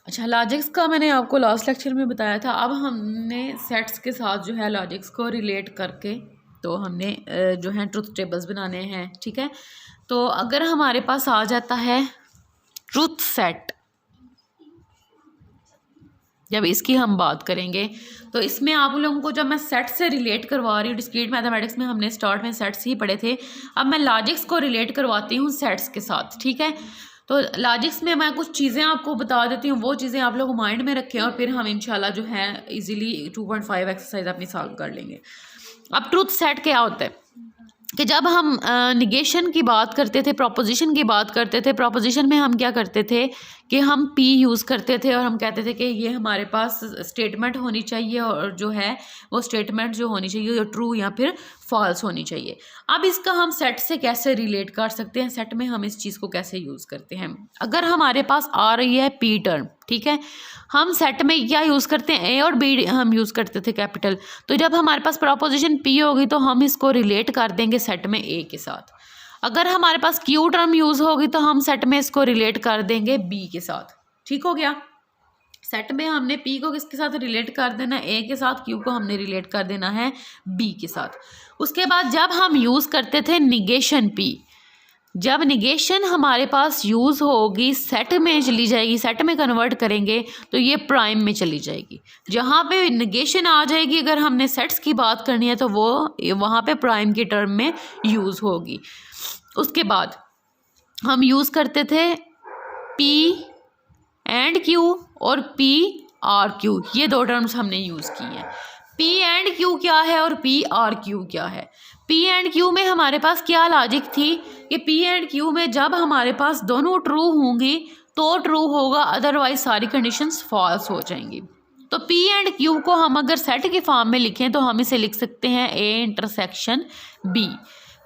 अच्छा, लॉजिक्स का मैंने आपको लास्ट लेक्चर में बताया था। अब हमने सेट्स के साथ जो है लॉजिक्स को रिलेट करके तो हमने जो है ट्रुथ टेबल्स बनाने हैं, ठीक है। तो अगर हमारे पास आ जाता है ट्रुथ सेट, जब इसकी हम बात करेंगे तो इसमें आप लोगों को जब मैं सेट से रिलेट करवा रही हूँ, डिस्क्रीट मैथमेटिक्स में हमने स्टार्ट में सेट्स ही पढ़े थे, अब मैं लॉजिक्स को रिलेट करवाती हूँ सेट्स के साथ, ठीक है। तो लॉजिक्स में मैं कुछ चीज़ें आपको बता देती हूँ, वो चीज़ें आप लोग माइंड में रखें और फिर हम इंशाल्लाह जो है इजीली 2.5 एक्सरसाइज अपनी सॉल्व कर लेंगे। अब ट्रुथ सेट क्या होता है कि जब हम निगेशन की बात करते थे, प्रोपोजिशन की बात करते थे, प्रोपोजिशन में हम क्या करते थे कि हम पी यूज़ करते थे और हम कहते थे कि ये हमारे पास स्टेटमेंट होनी चाहिए और जो है वो स्टेटमेंट जो होनी चाहिए ट्रू या फिर फॉल्स होनी चाहिए। अब इसका हम सेट से कैसे रिलेट कर सकते हैं, सेट में हम इस चीज़ को कैसे यूज़ करते हैं। अगर हमारे पास आ रही है पी टर्म, ठीक है, हम सेट में क्या यूज़ करते हैं, ए और बी हम यूज़ करते थे कैपिटल। तो जब हमारे पास प्रोपोजिशन पी होगी तो हम इसको रिलेट कर देंगे सेट में ए के साथ। अगर हमारे पास क्यू टर्म यूज़ होगी तो हम सेट में इसको रिलेट कर देंगे बी के साथ। ठीक हो गया। सेट में हमने पी को किसके साथ रिलेट कर देना, ए के साथ, क्यू को हमने रिलेट कर देना है बी के साथ। उसके बाद जब हम यूज़ करते थे निगेशन पी, जब निगेशन हमारे पास यूज़ होगी सेट में चली जाएगी, सेट में कन्वर्ट करेंगे तो ये प्राइम में चली जाएगी। जहाँ पे निगेशन आ जाएगी, अगर हमने सेट्स की बात करनी है तो वो वहाँ पे प्राइम की टर्म में यूज़ होगी। उसके बाद हम यूज़ करते थे पी एंड क्यू और पी आर क्यू, ये दो टर्म्स हमने यूज़ की हैं। पी एंड क्यू क्या है और पी आर क्यू क्या है। पी एंड क्यू में हमारे पास क्या लॉजिक थी कि पी एंड क्यू में जब हमारे पास दोनों ट्रू होंगी तो ट्रू होगा, अदरवाइज सारी कंडीशंस फॉल्स हो जाएंगी। तो पी एंड क्यू को हम अगर सेट के फॉर्म में लिखें तो हम इसे लिख सकते हैं ए इंटरसेक्शन बी।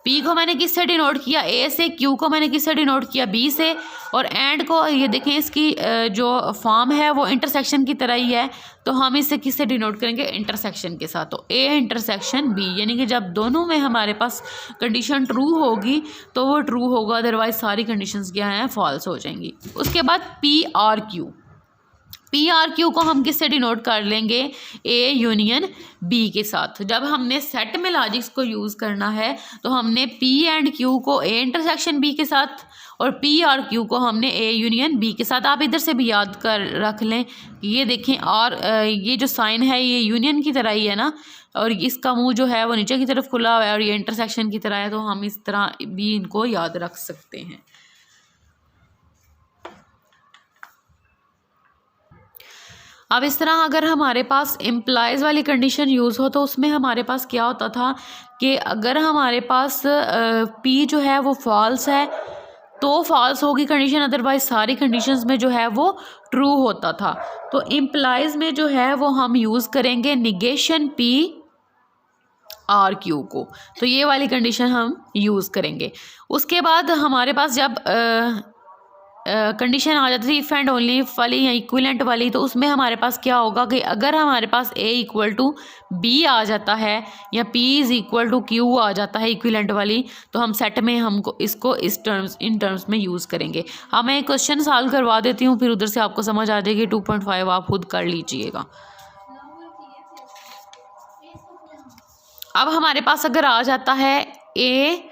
पी को मैंने किससे डिनोट किया, ए से, क्यू को मैंने किससे डिनोट किया, बी से, और एंड को ये देखें इसकी जो फॉर्म है वो इंटरसेक्शन की तरह ही है, तो हम इसे किससे डिनोट करेंगे, इंटरसेक्शन के साथ। तो ए इंटरसेक्शन बी, यानी कि जब दोनों में हमारे पास कंडीशन ट्रू होगी तो वो ट्रू होगा, अदरवाइज सारी कंडीशंस क्या हैं, फॉल्स हो जाएंगी। उसके बाद P R Q, P R Q को हम किससे डिनोट कर लेंगे, ए यूनियन बी के साथ। जब हमने सेट में लॉजिक्स को यूज़ करना है तो हमने पी एंड क्यू को ए इंटरसेक्शन बी के साथ और पी आर क्यू को हमने ए यूनियन बी के साथ। आप इधर से भी याद कर रख लें, ये देखें, और ये जो साइन है ये यूनियन की तरह ही है ना, और इसका मुंह जो है वो नीचे की तरफ खुला हुआ है और ये इंटरसेक्शन की तरह है, तो हम इस तरह भी इनको याद रख सकते हैं। अब इस तरह अगर हमारे पास इम्प्लाइज वाली कंडीशन यूज़ हो तो उसमें हमारे पास क्या होता था कि अगर हमारे पास पी जो है वो फॉल्स है तो फॉल्स होगी कंडीशन, अदरवाइज सारी कंडीशंस में जो है वो ट्रू होता था। तो इम्प्लाइज में जो है वो हम यूज़ करेंगे निगेशन पी आर क्यू को, तो ये वाली कंडीशन हम यूज़ करेंगे। उसके बाद हमारे पास जब कंडीशन आ जाती थी इफ़ एंड ओनली इफ वाली या इक्विलेंट वाली, तो उसमें हमारे पास क्या होगा कि अगर हमारे पास ए इक्वल टू बी आ जाता है या P is equal to Q आ जाता है इक्विलेंट वाली, तो हम सेट में हमको इसको इन टर्म्स में यूज़ करेंगे। अब मैं क्वेश्चन सॉल्व करवा देती हूँ, फिर उधर से आपको समझ आ जाएगी। 2.5 आप खुद कर लीजिएगा। अब हमारे पास अगर आ जाता है ए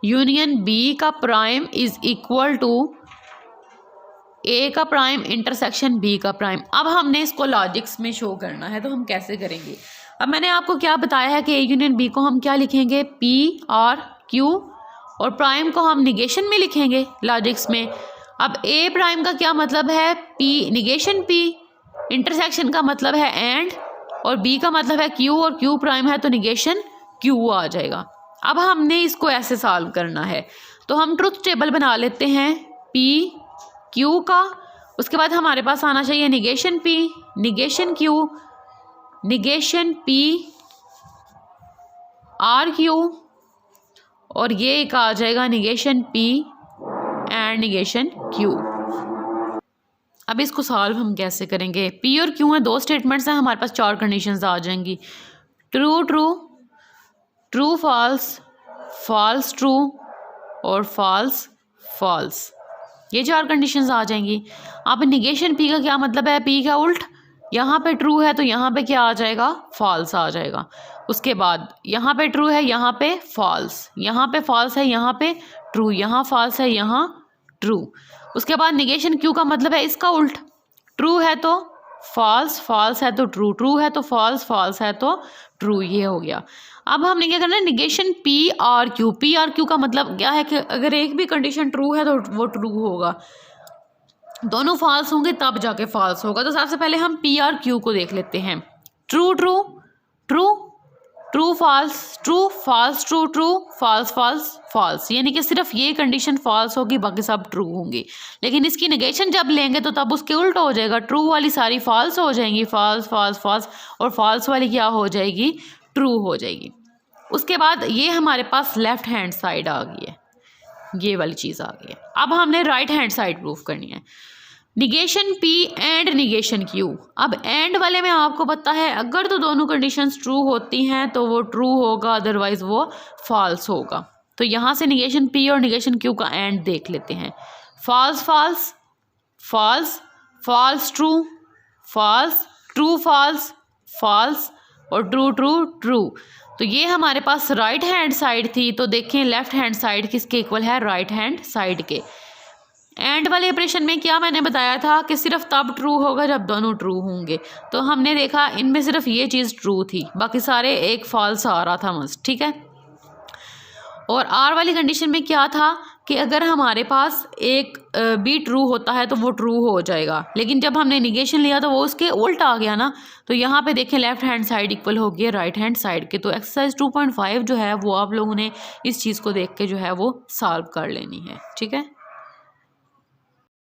यूनियन बी का प्राइम इज़ इक्वल टू ए का प्राइम इंटरसेक्शन बी का प्राइम। अब हमने इसको लॉजिक्स में शो करना है, तो हम कैसे करेंगे। अब मैंने आपको क्या बताया है कि ए यूनियन बी को हम क्या लिखेंगे, पी आर क्यू, और प्राइम को हम निगेशन में लिखेंगे लॉजिक्स में। अब ए प्राइम का क्या मतलब है, पी निगेशन पी, इंटरसेक्शन का मतलब है एंड, और बी का मतलब है क्यू, और क्यू प्राइम है तो निगेशन क्यू आ जाएगा। अब हमने इसको ऐसे सॉल्व करना है, तो हम ट्रुथ टेबल बना लेते हैं पी क्यू का। उसके बाद हमारे पास आना चाहिए negation P, negation Q, negation P R Q, और ये एक आ जाएगा negation P and negation Q. अब इसको सॉल्व हम कैसे करेंगे, पी और क्यू है, दो स्टेटमेंट्स हैं, हमारे पास चार कंडीशंस आ जाएंगी, true true, true false, false true और फॉल्स फॉल्स। ये 4 कंडीशंस आ जाएंगी। अब निगेशन पी का क्या मतलब है, पी का उल्ट, यहाँ पे ट्रू है तो यहाँ पे क्या आ जाएगा, फॉल्स आ जाएगा। उसके बाद यहाँ पे ट्रू है, यहाँ पे फॉल्स, यहाँ पे फॉल्स है, यहाँ पे ट्रू, यहाँ फॉल्स है, यहाँ ट्रू। उसके बाद निगेशन क्यू का मतलब है इसका उल्ट, ट्रू है तो फॉल्स, फॉल्स है तो ट्रू, ट्रू है तो फॉल्स, फॉल्स है तो ट्रू। ये हो गया। अब हमने क्या करना है, negation P R Q. P R Q का मतलब क्या है कि अगर एक भी कंडीशन ट्रू है तो वो ट्रू होगा, दोनों फॉल्स होंगे तब जाके फॉल्स होगा। तो सबसे पहले हम पी आर क्यू को देख लेते हैं। True true true, true false true, false true true, false false false, यानी कि सिर्फ ये कंडीशन फॉल्स होगी, बाकी सब ट्रू होंगी। लेकिन इसकी नेगेशन जब लेंगे तो तब उसके उल्टा हो जाएगा, ट्रू वाली सारी फॉल्स हो जाएंगी, फॉल्स फॉल्स फॉल्स, और फॉल्स वाली क्या हो जाएगी, ट्रू हो जाएगी। उसके बाद ये हमारे पास लेफ्ट हैंड साइड आ गई है, ये वाली चीज़ आ गई है। अब हमने राइट हैंड साइड प्रूफ करनी है। Negation P and negation Q. अब एंड वाले में आपको पता है अगर तो दोनों कंडीशंस ट्रू होती हैं तो वो ट्रू होगा, अदरवाइज वो फॉल्स होगा। तो यहाँ से निगेशन पी और निगेशन क्यू का एंड देख लेते हैं। False false false, false true false, true false false, और ट्रू ट्रू ट्रू। तो ये हमारे पास राइट हैंड साइड थी। तो देखें लेफ्ट हैंड साइड किसके इक्वल है, राइट हैंड साइड के। एंड वाले ऑपरेशन में क्या मैंने बताया था कि सिर्फ तब ट्रू होगा जब दोनों ट्रू होंगे। तो हमने देखा इनमें सिर्फ ये चीज़ ट्रू थी, बाकी सारे एक फॉल्स आ रहा था मस्त, ठीक है। और आर वाली कंडीशन में क्या था कि अगर हमारे पास एक बी ट्रू होता है तो वो ट्रू हो जाएगा, लेकिन जब हमने निगेशन लिया तो वो उसके उल्ट आ गया ना। तो यहाँ पे देखें लेफ्ट हैंड साइड इक्वल हो गया राइट हैंड साइड के। तो एक्सरसाइज 2.5 जो है वो आप लोगों ने इस चीज़ को देख के जो है वो सॉल्व कर लेनी है, ठीक है।